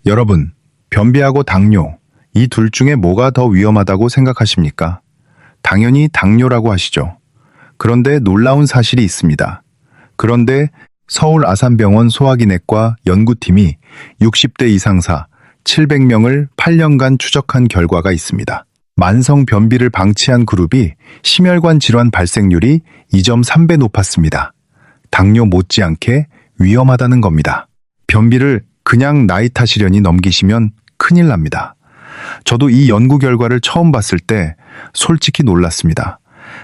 여러분, 변비하고 당뇨, 이 둘 중에 뭐가 더 위험하다고 생각하십니까? 당연히 당뇨라고 하시죠. 그런데 놀라운 사실이 있습니다. 그런데 서울 아산병원 소화기내과 연구팀이 60대 이상사 700명을 8년간 추적한 결과가 있습니다. 만성 변비를 방치한 그룹이 심혈관 질환 발생률이 2.3배 높았습니다. 당뇨 못지않게 위험하다는 겁니다. 변비를 그냥 나이 탓이려니 넘기시면 큰일 납니다. 저도 이 연구 결과를 처음 봤을 때 솔직히 놀랐습니다.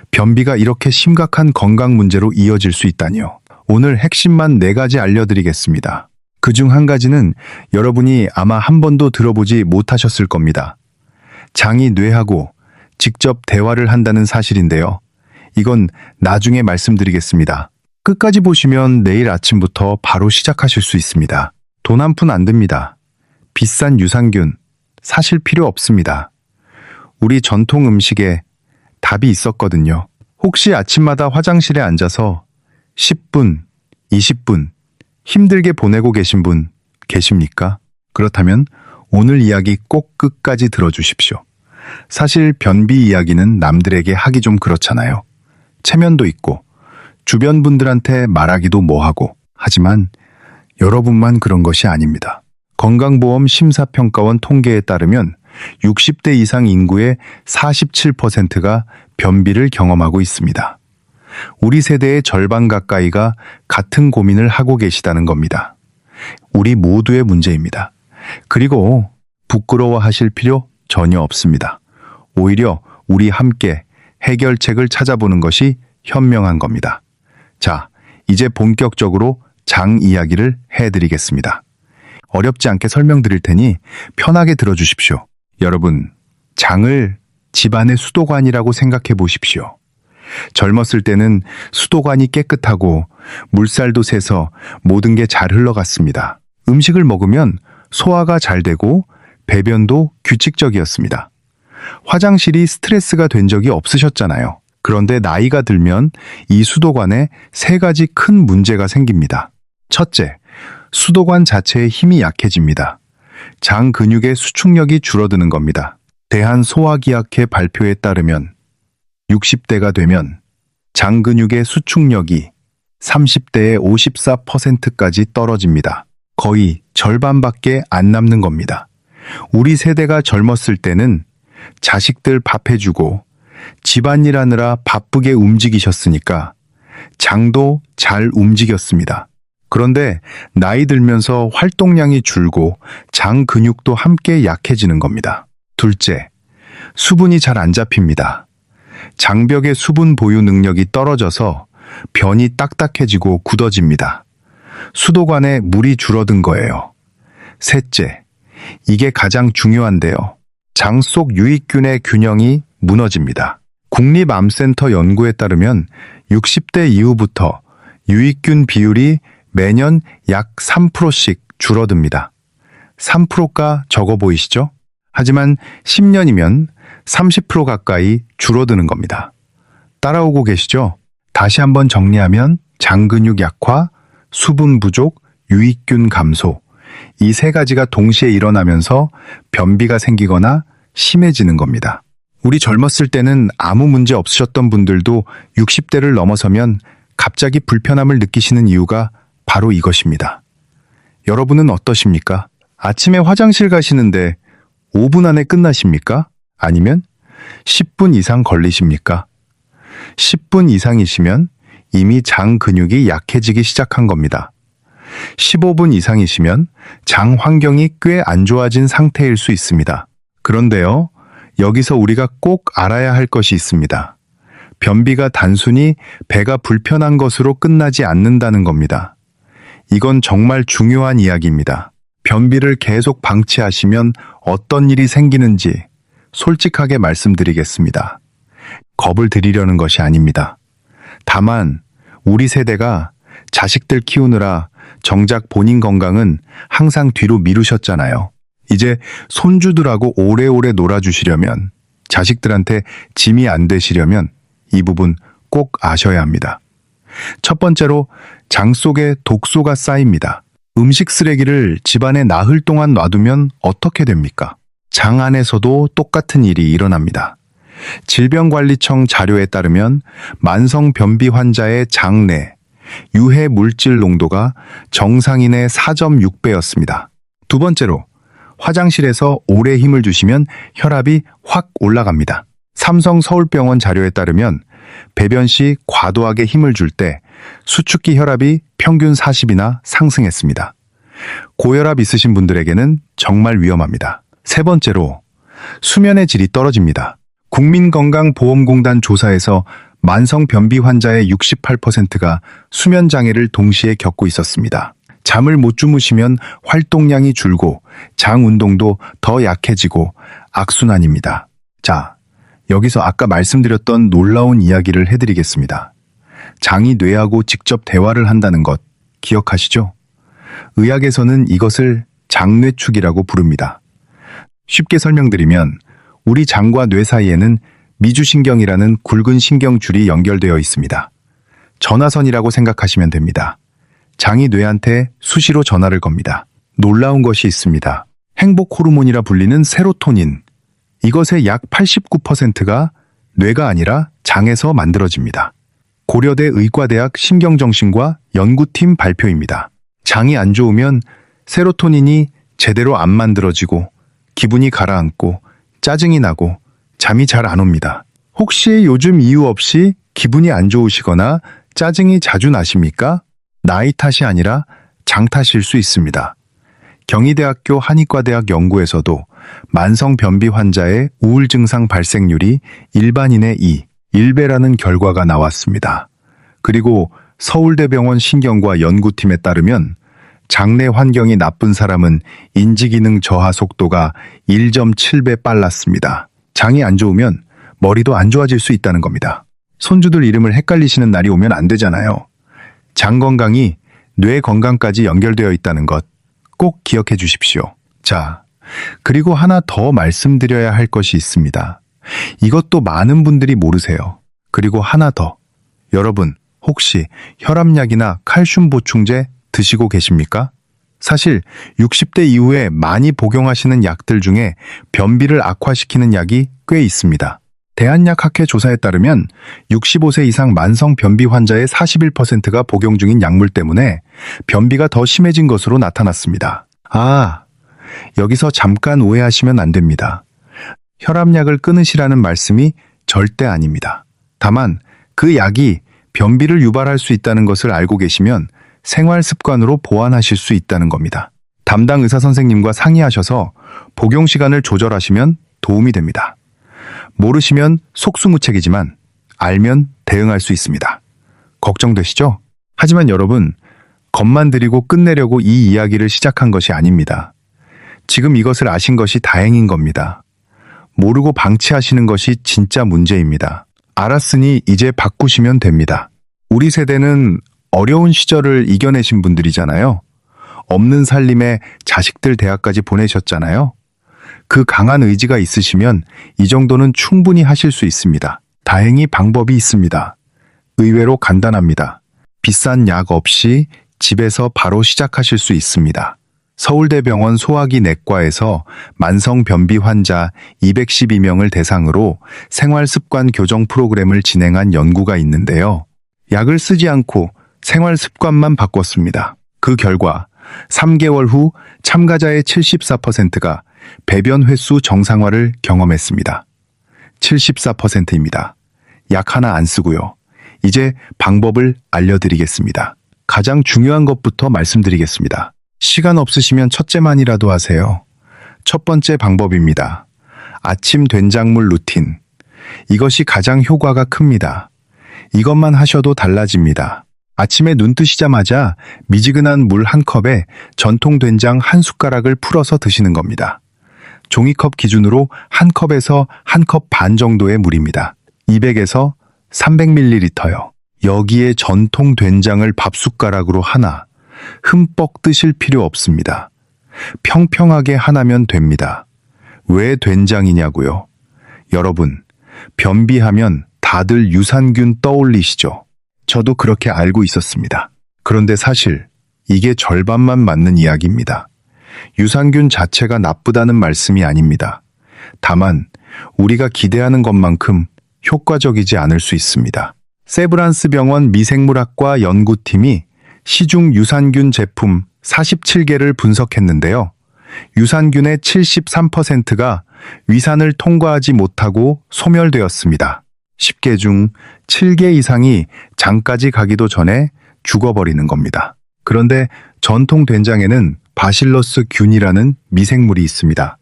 변비가 이렇게 심각한 건강 문제로 이어질 수 있다니요. 오늘 핵심만 4가지 알려드리겠습니다. 그중 한 가지는 여러분이 아마 한 번도 들어보지 못하셨을 겁니다. 장이 뇌하고 직접 대화를 한다는 사실인데요. 이건 나중에 말씀드리겠습니다. 끝까지 보시면 내일 아침부터 바로 시작하실 수 있습니다. 돈 한 푼 안 듭니다. 비싼 유산균 사실 필요 없습니다. 우리 전통 음식에 답이 있었거든요. 혹시 아침마다 화장실에 앉아서 10분, 20분 힘들게 보내고 계신 분 계십니까? 그렇다면 오늘 이야기 꼭 끝까지 들어주십시오. 사실 변비 이야기는 남들에게 하기 좀 그렇잖아요. 체면도 있고 주변 분들한테 말하기도 뭐하고. 하지만 여러분만 그런 것이 아닙니다. 건강보험 심사평가원 통계에 따르면 60대 이상 인구의 47%가 변비를 경험하고 있습니다. 우리 세대의 절반 가까이가 같은 고민을 하고 계시다는 겁니다. 우리 모두의 문제입니다. 그리고 부끄러워하실 필요 전혀 없습니다. 오히려 우리 함께 해결책을 찾아보는 것이 현명한 겁니다. 자, 이제 본격적으로 장 이야기를 해드리겠습니다. 어렵지 않게 설명드릴 테니 편하게 들어주십시오. 여러분, 장을 집안의 수도관이라고 생각해 보십시오. 젊었을 때는 수도관이 깨끗하고 물살도 새서 모든 게 잘 흘러갔습니다. 음식을 먹으면 소화가 잘 되고 배변도 규칙적이었습니다. 화장실이 스트레스가 된 적이 없으셨잖아요. 그런데 나이가 들면 이 수도관에 3가지 큰 문제가 생깁니다. 첫째, 수도관 자체의 힘이 약해집니다. 장 근육의 수축력이 줄어드는 겁니다. 대한소화기학회 발표에 따르면 60대가 되면 장 근육의 수축력이 30대의 54%까지 떨어집니다. 거의 절반밖에 안 남는 겁니다. 우리 세대가 젊었을 때는 자식들 밥 해주고 집안일 하느라 바쁘게 움직이셨으니까 장도 잘 움직였습니다. 그런데 나이 들면서 활동량이 줄고 장 근육도 함께 약해지는 겁니다. 둘째, 수분이 잘 안 잡힙니다. 장벽의 수분 보유 능력이 떨어져서 변이 딱딱해지고 굳어집니다. 수도관에 물이 줄어든 거예요. 셋째, 이게 가장 중요한데요. 장 속 유익균의 균형이 무너집니다. 국립암센터 연구에 따르면 60대 이후부터 유익균 비율이 매년 약 3%씩 줄어듭니다. 3%가 적어 보이시죠? 하지만 10년이면 30% 가까이 줄어드는 겁니다. 따라오고 계시죠? 다시 한번 정리하면 장 근육 약화, 수분 부족, 유익균 감소, 이 3가지가 동시에 일어나면서 변비가 생기거나 심해지는 겁니다. 우리 젊었을 때는 아무 문제 없으셨던 분들도 60대를 넘어서면 갑자기 불편함을 느끼시는 이유가 바로 이것입니다. 여러분은 어떠십니까? 아침에 화장실 가시는데 5분 안에 끝나십니까? 아니면 10분 이상 걸리십니까? 10분 이상이시면 이미 장 근육이 약해지기 시작한 겁니다. 15분 이상이시면 장 환경이 꽤 안 좋아진 상태일 수 있습니다. 그런데요, 여기서 우리가 꼭 알아야 할 것이 있습니다. 변비가 단순히 배가 불편한 것으로 끝나지 않는다는 겁니다. 이건 정말 중요한 이야기입니다. 변비를 계속 방치하시면 어떤 일이 생기는지 솔직하게 말씀드리겠습니다. 겁을 드리려는 것이 아닙니다. 다만 우리 세대가 자식들 키우느라 정작 본인 건강은 항상 뒤로 미루셨잖아요. 이제 손주들하고 오래오래 놀아주시려면, 자식들한테 짐이 안 되시려면 이 부분 꼭 아셔야 합니다. 첫 번째로 장 속에 독소가 쌓입니다. 음식 쓰레기를 집안에 나흘 동안 놔두면 어떻게 됩니까? 장 안에서도 똑같은 일이 일어납니다. 질병관리청 자료에 따르면 만성변비 환자의 장내 유해 물질 농도가 정상인의 4.6배였습니다. 두 번째로, 화장실에서 오래 힘을 주시면 혈압이 확 올라갑니다. 삼성 서울병원 자료에 따르면 배변 시 과도하게 힘을 줄 때 수축기 혈압이 평균 40이나 상승했습니다. 고혈압 있으신 분들에게는 정말 위험합니다. 세 번째로, 수면의 질이 떨어집니다. 국민건강보험공단 조사에서 만성변비 환자의 68%가 수면장애를 동시에 겪고 있었습니다. 잠을 못 주무시면 활동량이 줄고 장 운동도 더 약해지고 악순환입니다. 자, 여기서 아까 말씀드렸던 놀라운 이야기를 해드리겠습니다. 장이 뇌하고 직접 대화를 한다는 것 기억하시죠? 의학에서는 이것을 장뇌축이라고 부릅니다. 쉽게 설명드리면 우리 장과 뇌 사이에는 미주신경이라는 굵은 신경줄이 연결되어 있습니다. 전화선이라고 생각하시면 됩니다. 장이 뇌한테 수시로 전화를 겁니다. 놀라운 것이 있습니다. 행복 호르몬이라 불리는 세로토닌. 이것의 약 89%가 뇌가 아니라 장에서 만들어집니다. 고려대 의과대학 신경정신과 연구팀 발표입니다. 장이 안 좋으면 세로토닌이 제대로 안 만들어지고 기분이 가라앉고 짜증이 나고 잠이 잘 안 옵니다. 혹시 요즘 이유 없이 기분이 안 좋으시거나 짜증이 자주 나십니까? 나이 탓이 아니라 장 탓일 수 있습니다. 경희대학교 한의과대학 연구에서도 만성변비 환자의 우울 증상 발생률이 일반인의 1배라는 결과가 나왔습니다. 그리고 서울대병원 신경과 연구팀에 따르면 장내 환경이 나쁜 사람은 인지기능 저하 속도가 1.7배 빨랐습니다. 장이 안 좋으면 머리도 안 좋아질 수 있다는 겁니다. 손주들 이름을 헷갈리시는 날이 오면 안 되잖아요. 장 건강이 뇌 건강까지 연결되어 있다는 것 꼭 기억해 주십시오. 자, 그리고 하나 더 말씀드려야 할 것이 있습니다. 이것도 많은 분들이 모르세요. 그리고 하나 더. 여러분, 혹시 혈압약이나 칼슘 보충제 드시고 계십니까? 사실 60대 이후에 많이 복용하시는 약들 중에 변비를 악화시키는 약이 꽤 있습니다. 대한약학회 조사에 따르면 65세 이상 만성변비 환자의 41%가 복용 중인 약물 때문에 변비가 더 심해진 것으로 나타났습니다. 여기서 잠깐 오해하시면 안 됩니다. 혈압약을 끊으시라는 말씀이 절대 아닙니다. 다만 그 약이 변비를 유발할 수 있다는 것을 알고 계시면 생활 습관으로 보완하실 수 있다는 겁니다. 담당 의사 선생님과 상의하셔서 복용 시간을 조절하시면 도움이 됩니다. 모르시면 속수무책이지만 알면 대응할 수 있습니다. 걱정되시죠? 하지만 여러분, 겁만 드리고 끝내려고 이 이야기를 시작한 것이 아닙니다. 지금 이것을 아신 것이 다행인 겁니다. 모르고 방치하시는 것이 진짜 문제입니다. 알았으니 이제 바꾸시면 됩니다. 우리 세대는 어려운 시절을 이겨내신 분들이잖아요. 없는 살림에 자식들 대학까지 보내셨잖아요. 그 강한 의지가 있으시면 이 정도는 충분히 하실 수 있습니다. 다행히 방법이 있습니다. 의외로 간단합니다. 비싼 약 없이 집에서 바로 시작하실 수 있습니다. 서울대병원 소화기 내과에서 만성변비 환자 212명을 대상으로 생활습관 교정 프로그램을 진행한 연구가 있는데요. 약을 쓰지 않고 생활습관만 바꿨습니다. 그 결과 3개월 후 참가자의 74%가 배변 횟수 정상화를 경험했습니다. 74%입니다. 약 하나 안 쓰고요. 이제 방법을 알려드리겠습니다. 가장 중요한 것부터 말씀드리겠습니다. 시간 없으시면 첫째만이라도 하세요. 첫 번째 방법입니다. 아침 된장물 루틴. 이것이 가장 효과가 큽니다. 이것만 하셔도 달라집니다. 아침에 눈 뜨시자마자 미지근한 물 한 컵에 전통 된장 한 숟가락을 풀어서 드시는 겁니다. 종이컵 기준으로 한 컵에서 한 컵 반 정도의 물입니다. 200에서 300ml요. 여기에 전통 된장을 밥숟가락으로 하나, 흠뻑 뜨실 필요 없습니다. 평평하게 하나면 됩니다. 왜 된장이냐고요? 여러분, 변비하면 다들 유산균 떠올리시죠? 저도 그렇게 알고 있었습니다. 그런데 사실 이게 절반만 맞는 이야기입니다. 유산균 자체가 나쁘다는 말씀이 아닙니다. 다만 우리가 기대하는 것만큼 효과적이지 않을 수 있습니다. 세브란스 병원 미생물학과 연구팀이 시중 유산균 제품 47개를 분석했는데요. 유산균의 73%가 위산을 통과하지 못하고 소멸되었습니다. 10개 중 7개 이상이 장까지 가기도 전에 죽어버리는 겁니다. 그런데 전통 된장에는 바실러스 균이라는 미생물이 있습니다.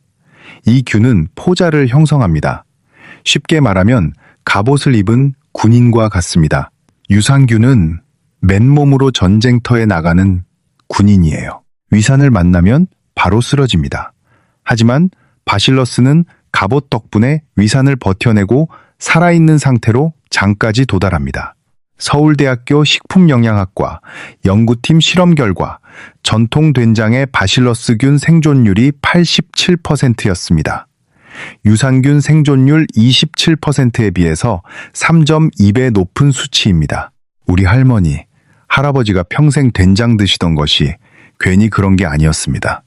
이 균은 포자를 형성합니다. 쉽게 말하면 갑옷을 입은 군인과 같습니다. 유산균은 맨몸으로 전쟁터에 나가는 군인이에요. 위산을 만나면 바로 쓰러집니다. 하지만 바실러스는 갑옷 덕분에 위산을 버텨내고 살아있는 상태로 장까지 도달합니다. 서울대학교 식품영양학과 연구팀 실험 결과 전통 된장의 바실러스균 생존율이 87%였습니다. 유산균 생존율 27%에 비해서 3.2배 높은 수치입니다. 우리 할머니, 할아버지가 평생 된장 드시던 것이 괜히 그런 게 아니었습니다.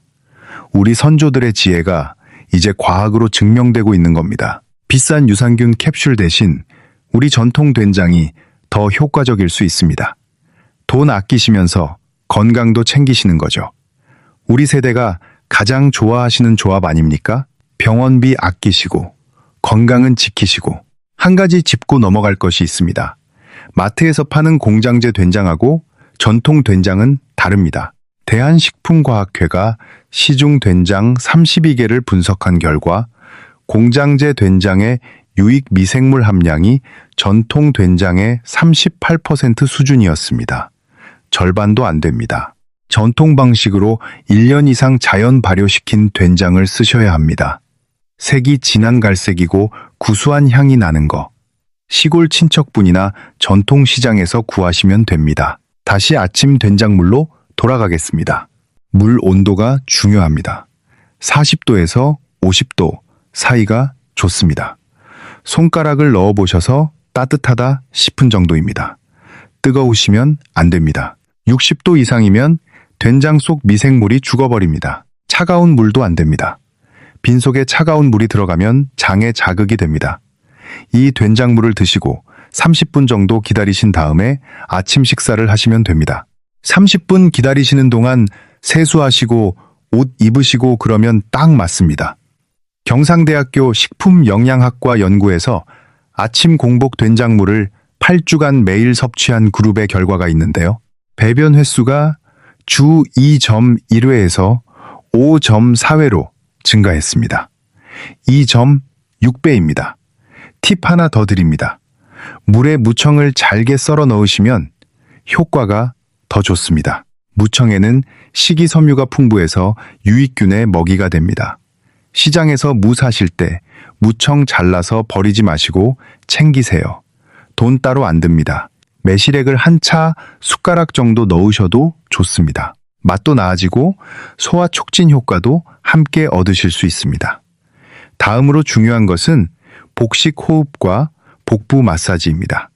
우리 선조들의 지혜가 이제 과학으로 증명되고 있는 겁니다. 비싼 유산균 캡슐 대신 우리 전통 된장이 더 효과적일 수 있습니다. 돈 아끼시면서 건강도 챙기시는 거죠. 우리 세대가 가장 좋아하시는 조합 아닙니까? 병원비 아끼시고 건강은 지키시고 한 가지 짚고 넘어갈 것이 있습니다. 마트에서 파는 공장제 된장하고 전통 된장은 다릅니다. 대한식품과학회가 시중 된장 32개를 분석한 결과 공장제 된장의 유익 미생물 함량이 전통 된장의 38% 수준이었습니다. 절반도 안 됩니다. 전통 방식으로 1년 이상 자연 발효시킨 된장을 쓰셔야 합니다. 색이 진한 갈색이고 구수한 향이 나는 거. 시골 친척분이나 전통시장에서 구하시면 됩니다. 다시 아침 된장물로 돌아가겠습니다. 물 온도가 중요합니다. 40도에서 50도 사이가 좋습니다. 손가락을 넣어보셔서 따뜻하다 싶은 정도입니다. 뜨거우시면 안 됩니다. 60도 이상이면 된장 속 미생물이 죽어버립니다. 차가운 물도 안 됩니다. 빈속에 차가운 물이 들어가면 장에 자극이 됩니다. 이 된장물을 드시고 30분 정도 기다리신 다음에 아침 식사를 하시면 됩니다. 30분 기다리시는 동안 세수하시고 옷 입으시고 그러면 딱 맞습니다. 경상대학교 식품영양학과 연구에서 아침 공복 된장물을 8주간 매일 섭취한 그룹의 결과가 있는데요. 배변 횟수가 주 2.1회에서 5.4회로 증가했습니다. 2.6배입니다. 팁 하나 더 드립니다. 물에 무청을 잘게 썰어 넣으시면 효과가 더 좋습니다. 무청에는 식이섬유가 풍부해서 유익균의 먹이가 됩니다. 시장에서 무 사실 때 무청 잘라서 버리지 마시고 챙기세요. 돈 따로 안 듭니다. 매실액을 한 차 숟가락 정도 넣으셔도 좋습니다. 맛도 나아지고 소화 촉진 효과도 함께 얻으실 수 있습니다. 다음으로 중요한 것은 복식 호흡과 복부 마사지입니다.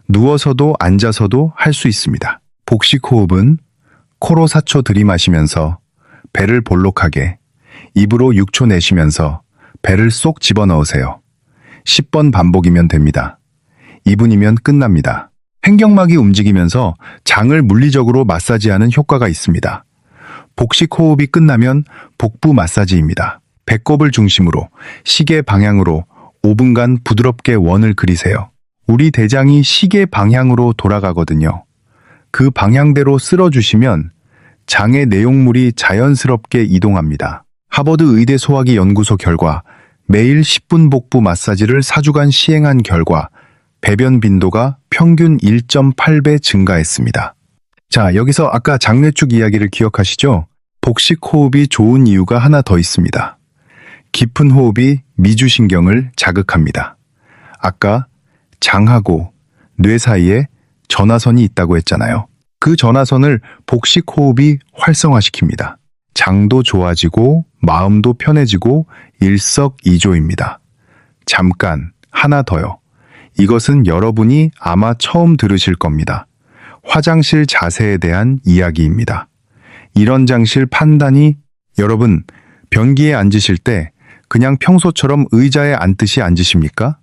누워서도 앉아서도 할 수 있습니다. 복식 호흡은 코로 4초 들이마시면서 배를 볼록하게, 입으로 6초 내쉬면서 배를 쏙 집어넣으세요. 10번 반복이면 됩니다. 2분이면 끝납니다. 횡격막이 움직이면서 장을 물리적으로 마사지하는 효과가 있습니다. 복식 호흡이 끝나면 복부 마사지입니다. 배꼽을 중심으로 시계 방향으로 5분간 부드럽게 원을 그리세요. 우리 대장이 시계 방향으로 돌아가거든요. 그 방향대로 쓸어주시면 장의 내용물이 자연스럽게 이동합니다. 하버드 의대 소화기 연구소 결과 매일 10분 복부 마사지를 4주간 시행한 결과 배변 빈도가 평균 1.8배 증가했습니다. 자, 여기서 아까 장뇌축 이야기를 기억하시죠? 복식 호흡이 좋은 이유가 하나 더 있습니다. 깊은 호흡이 미주신경을 자극합니다. 아까 장하고 뇌 사이에 전화선이 있다고 했잖아요. 그 전화선을 복식 호흡이 활성화시킵니다. 장도 좋아지고 마음도 편해지고 일석이조입니다. 잠깐 하나 더요. 이것은 여러분이 아마 처음 들으실 겁니다. 화장실 자세에 대한 이야기입니다. 이런 장실 판단이 여러분, 변기에 앉으실 때 그냥 평소처럼 의자에 앉듯이 앉으십니까?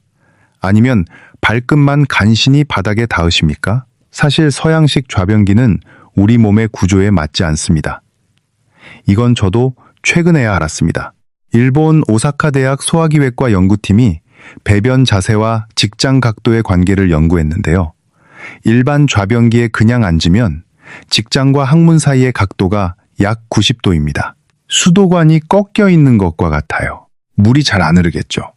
아니면 발끝만 간신히 바닥에 닿으십니까? 사실 서양식 좌변기는 우리 몸의 구조에 맞지 않습니다. 이건 저도 최근에야 알았습니다. 일본 오사카 대학 소화기외과 연구팀이 배변 자세와 직장 각도의 관계를 연구했는데요. 일반 좌변기에 그냥 앉으면 직장과 항문 사이의 각도가 약 90도입니다. 수도관이 꺾여 있는 것과 같아요. 물이 잘 안 흐르겠죠.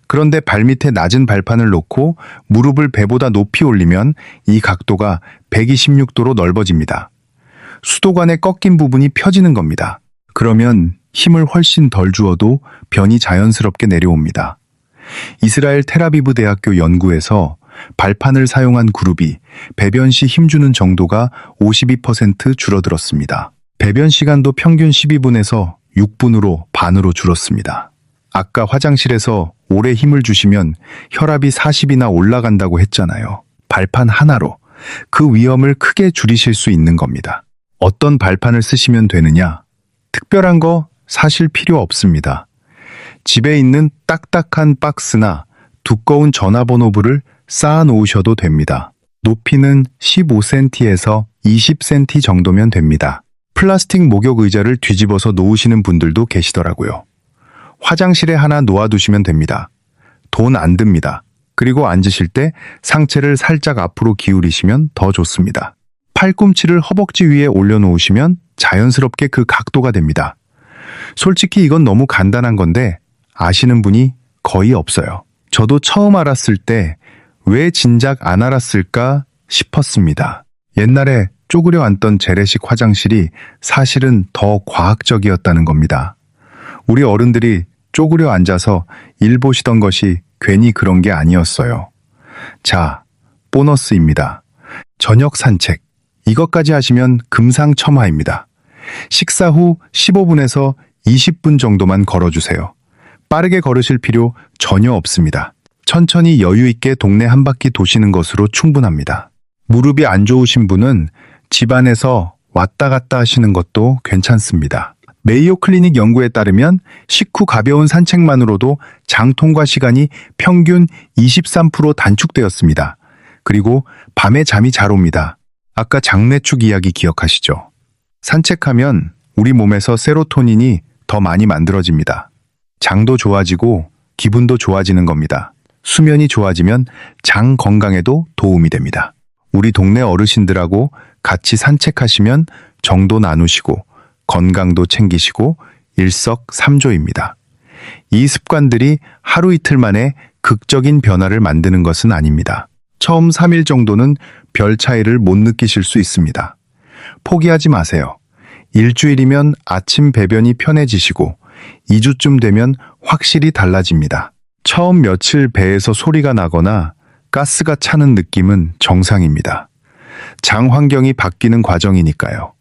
그런데 발밑에 낮은 발판을 놓고 무릎을 배보다 높이 올리면 이 각도가 126도로 넓어집니다. 수도관의 꺾인 부분이 펴지는 겁니다. 그러면 힘을 훨씬 덜 주어도 변이 자연스럽게 내려옵니다. 이스라엘 텔아비브 대학교 연구에서 발판을 사용한 그룹이 배변 시 힘주는 정도가 52% 줄어들었습니다. 배변 시간도 평균 12분에서 6분으로 반으로 줄었습니다. 아까 화장실에서 오래 힘을 주시면 혈압이 40이나 올라간다고 했잖아요. 발판 하나로 그 위험을 크게 줄이실 수 있는 겁니다. 어떤 발판을 쓰시면 되느냐? 특별한 거 사실 필요 없습니다. 집에 있는 딱딱한 박스나 두꺼운 전화번호부를 쌓아 놓으셔도 됩니다. 높이는 15cm에서 20cm 정도면 됩니다. 플라스틱 목욕 의자를 뒤집어서 놓으시는 분들도 계시더라고요. 화장실에 하나 놓아두시면 됩니다. 돈 안 듭니다. 그리고 앉으실 때 상체를 살짝 앞으로 기울이시면 더 좋습니다. 팔꿈치를 허벅지 위에 올려놓으시면 자연스럽게 그 각도가 됩니다. 솔직히 이건 너무 간단한 건데 아시는 분이 거의 없어요. 저도 처음 알았을 때 왜 진작 안 알았을까 싶었습니다. 옛날에 쪼그려 앉던 재래식 화장실이 사실은 더 과학적이었다는 겁니다. 우리 어른들이 쪼그려 앉아서 일 보시던 것이 괜히 그런 게 아니었어요. 자, 보너스입니다. 저녁 산책. 이것까지 하시면 금상첨화입니다. 식사 후 15분에서 20분 정도만 걸어주세요. 빠르게 걸으실 필요 전혀 없습니다. 천천히 여유 있게 동네 한 바퀴 도시는 것으로 충분합니다. 무릎이 안 좋으신 분은 집안에서 왔다 갔다 하시는 것도 괜찮습니다. 메이오 클리닉 연구에 따르면 식후 가벼운 산책만으로도 장 통과 시간이 평균 23% 단축되었습니다. 그리고 밤에 잠이 잘 옵니다. 아까 장내축 이야기 기억하시죠? 산책하면 우리 몸에서 세로토닌이 더 많이 만들어집니다. 장도 좋아지고 기분도 좋아지는 겁니다. 수면이 좋아지면 장 건강에도 도움이 됩니다. 우리 동네 어르신들하고 같이 산책하시면 정도 나누시고 건강도 챙기시고 일석삼조입니다. 이 습관들이 하루 이틀 만에 극적인 변화를 만드는 것은 아닙니다. 처음 3일 정도는 별 차이를 못 느끼실 수 있습니다. 포기하지 마세요. 일주일이면 아침 배변이 편해지시고 2주쯤 되면 확실히 달라집니다. 처음 며칠 배에서 소리가 나거나 가스가 차는 느낌은 정상입니다. 장 환경이 바뀌는 과정이니까요.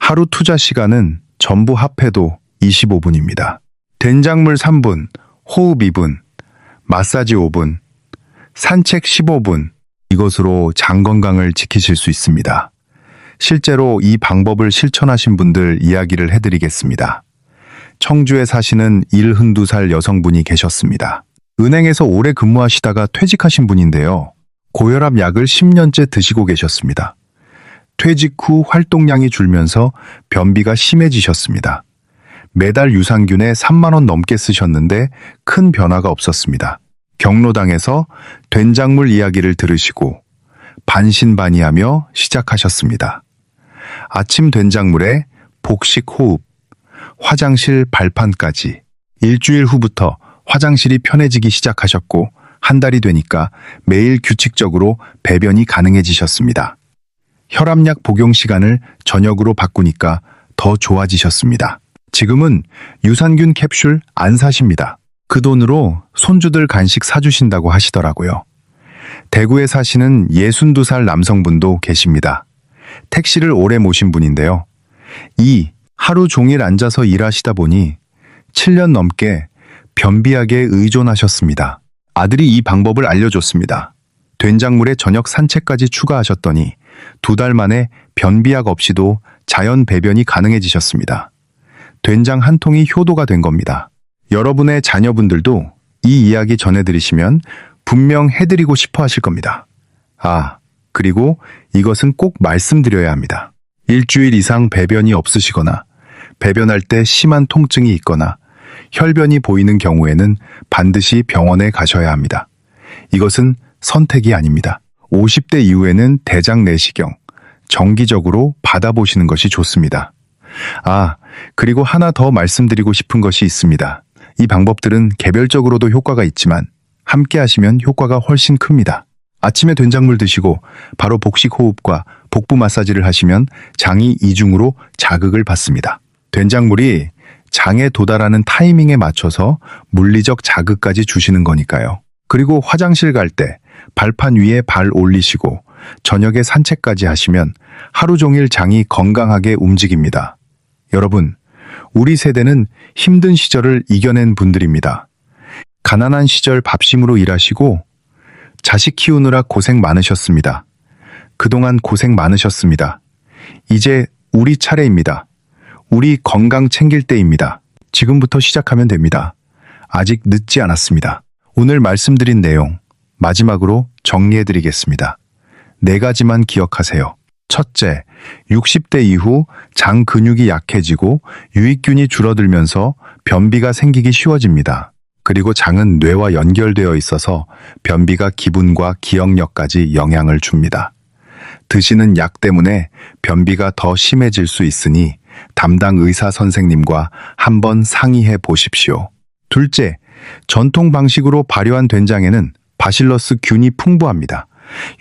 하루 투자 시간은 전부 합해도 25분입니다. 된장물 3분, 호흡 2분, 마사지 5분, 산책 15분, 이것으로 장 건강을 지키실 수 있습니다. 실제로 이 방법을 실천하신 분들 이야기를 해드리겠습니다. 청주에 사시는 72살 여성분이 계셨습니다. 은행에서 오래 근무하시다가 퇴직하신 분인데요. 고혈압 약을 10년째 드시고 계셨습니다. 퇴직 후 활동량이 줄면서 변비가 심해지셨습니다. 매달 유산균에 3만 원 넘게 쓰셨는데 큰 변화가 없었습니다. 경로당에서 된장물 이야기를 들으시고 반신반의하며 시작하셨습니다. 아침 된장물에 복식 호흡, 화장실 발판까지. 일주일 후부터 화장실이 편해지기 시작하셨고 한 달이 되니까 매일 규칙적으로 배변이 가능해지셨습니다. 혈압약 복용 시간을 저녁으로 바꾸니까 더 좋아지셨습니다. 지금은 유산균 캡슐 안 사십니다. 그 돈으로 손주들 간식 사주신다고 하시더라고요. 대구에 사시는 62살 남성분도 계십니다. 택시를 오래 모신 분인데요. 하루 종일 앉아서 일하시다 보니 7년 넘게 변비약에 의존하셨습니다. 아들이 이 방법을 알려줬습니다. 된장물에 저녁 산책까지 추가하셨더니 2달 만에 변비약 없이도 자연 배변이 가능해지셨습니다. 된장 한 통이 효도가 된 겁니다. 여러분의 자녀분들도 이 이야기 전해드리시면 분명 해드리고 싶어 하실 겁니다. 아, 그리고 이것은 꼭 말씀드려야 합니다. 일주일 이상 배변이 없으시거나 배변할 때 심한 통증이 있거나 혈변이 보이는 경우에는 반드시 병원에 가셔야 합니다. 이것은 선택이 아닙니다. 50대 이후에는 대장 내시경, 정기적으로 받아보시는 것이 좋습니다. 아, 그리고 하나 더 말씀드리고 싶은 것이 있습니다. 이 방법들은 개별적으로도 효과가 있지만 함께 하시면 효과가 훨씬 큽니다. 아침에 된장물 드시고 바로 복식 호흡과 복부 마사지를 하시면 장이 이중으로 자극을 받습니다. 된장물이 장에 도달하는 타이밍에 맞춰서 물리적 자극까지 주시는 거니까요. 그리고 화장실 갈 때 발판 위에 발 올리시고 저녁에 산책까지 하시면 하루 종일 장이 건강하게 움직입니다. 여러분, 우리 세대는 힘든 시절을 이겨낸 분들입니다. 가난한 시절 밥심으로 일하시고 자식 키우느라 고생 많으셨습니다. 그동안 고생 많으셨습니다. 이제 우리 차례입니다. 우리 건강 챙길 때입니다. 지금부터 시작하면 됩니다. 아직 늦지 않았습니다. 오늘 말씀드린 내용 마지막으로 정리해드리겠습니다. 4가지만 기억하세요. 첫째, 60대 이후 장 근육이 약해지고 유익균이 줄어들면서 변비가 생기기 쉬워집니다. 그리고 장은 뇌와 연결되어 있어서 변비가 기분과 기억력까지 영향을 줍니다. 드시는 약 때문에 변비가 더 심해질 수 있으니 담당 의사 선생님과 한번 상의해 보십시오. 둘째, 전통 방식으로 발효한 된장에는 바실러스 균이 풍부합니다.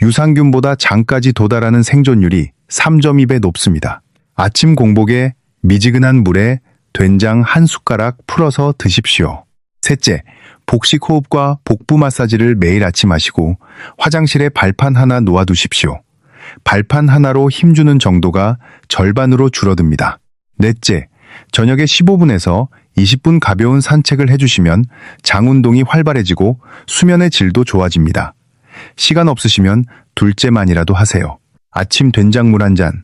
유산균보다 장까지 도달하는 생존율이 3.2배 높습니다. 아침 공복에 미지근한 물에 된장 한 숟가락 풀어서 드십시오. 셋째, 복식 호흡과 복부 마사지를 매일 아침 하시고 화장실에 발판 하나 놓아두십시오. 발판 하나로 힘주는 정도가 절반으로 줄어듭니다. 넷째, 저녁에 15분에서 20분 가벼운 산책을 해주시면 장 운동이 활발해지고 수면의 질도 좋아집니다. 시간 없으시면 둘째만이라도 하세요. 아침 된장물 한 잔,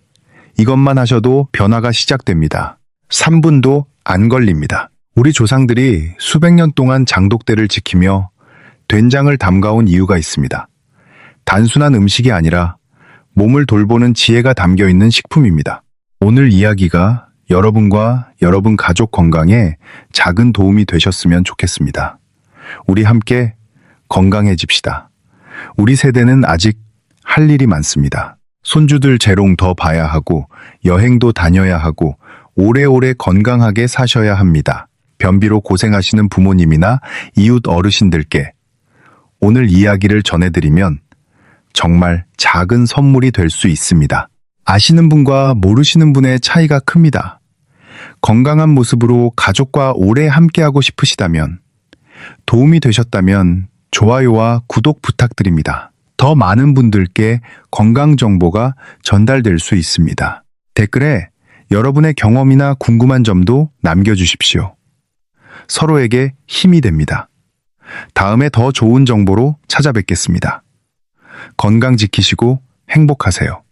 이것만 하셔도 변화가 시작됩니다. 3분도 안 걸립니다. 우리 조상들이 수백 년 동안 장독대를 지키며 된장을 담가온 이유가 있습니다. 단순한 음식이 아니라 몸을 돌보는 지혜가 담겨 있는 식품입니다. 오늘 이야기가 여러분과 여러분 가족 건강에 작은 도움이 되셨으면 좋겠습니다. 우리 함께 건강해집시다. 우리 세대는 아직 할 일이 많습니다. 손주들 재롱 더 봐야 하고 여행도 다녀야 하고 오래오래 건강하게 사셔야 합니다. 변비로 고생하시는 부모님이나 이웃 어르신들께 오늘 이야기를 전해드리면 정말 작은 선물이 될 수 있습니다. 아시는 분과 모르시는 분의 차이가 큽니다. 건강한 모습으로 가족과 오래 함께하고 싶으시다면, 도움이 되셨다면 좋아요와 구독 부탁드립니다. 더 많은 분들께 건강 정보가 전달될 수 있습니다. 댓글에 여러분의 경험이나 궁금한 점도 남겨주십시오. 서로에게 힘이 됩니다. 다음에 더 좋은 정보로 찾아뵙겠습니다. 건강 지키시고 행복하세요.